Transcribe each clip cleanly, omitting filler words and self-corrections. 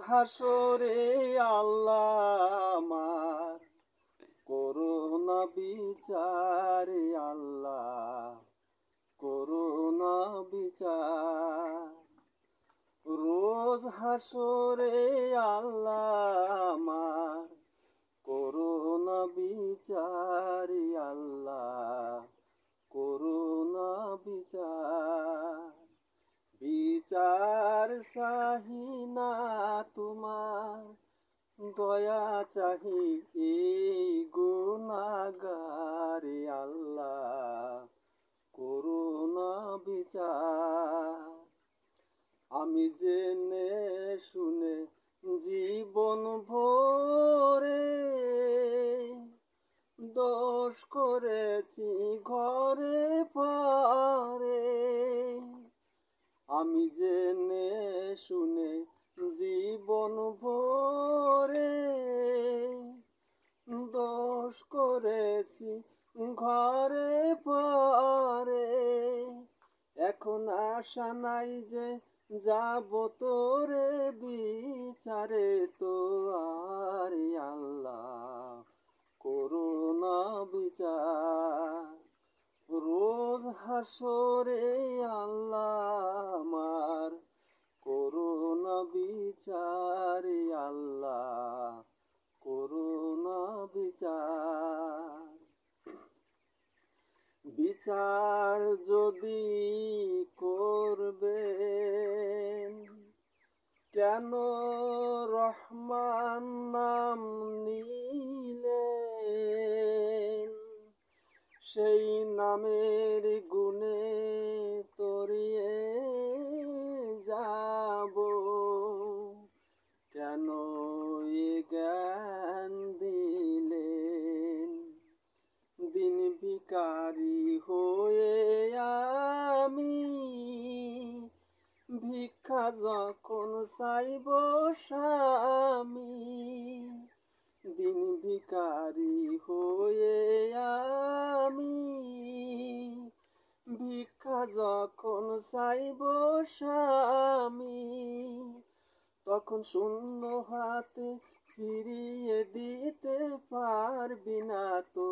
হাসরে আল্লাহ আমার করুণা বিচারে আল্লাহ করুণা বিচার রোজ হাসরে আল্লাহ আমার করুণা বিচারে আল্লাহ করুণা বিচার বিচার চাহিনা তোমার দয়া চাহি এই গুনাহগারে আল্লাহ করুণা বিচার আমি জেনে শুনে জীবন ভরে দোষ করেছি ঘরে পারে আমি জেনে শুনে জীবন ভরে দোষ করেছি ঘরে পারে এখন আশা নাই যে যাব তোরে বিচারে তো আর আল্লাহ করুণা বিচার রোজ হাসরে আল্লাহ আমার করুণা বিচারে আল্লাহ করুণা বিচার বিচার যদি করবেন কেন রহমান নাম নিলেন সেই নামের গুণে তরিয়ে যাব কেন এ জ্ঞান দিলেন দিন ভিখারি হয়ে আমি ভিক্ষা যখন চাইব স্বামী দিন ভিখারি হয়ে আমি ভিক্ষা যখন চাইব স্বামী তখন শূন্য হাতে ফিরিয়ে দিতে পারবি না তো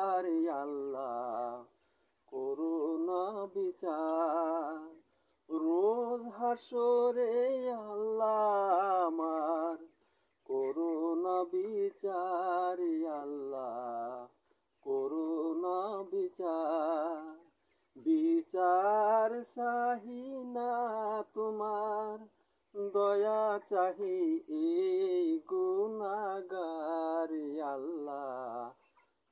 আর আল্লাহ করুণা বিচার রোজ হাসরে আল্লাহ আমার করুণা বিচার আল্লাহ করুণা বিচার বিচার চাহি না তোমার দয়া চাহি এই গুনাহগারে আল্লাহ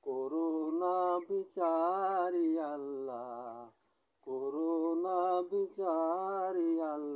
করুণা বিচার আল্লাহ করুণা বিচার আল্লাহ।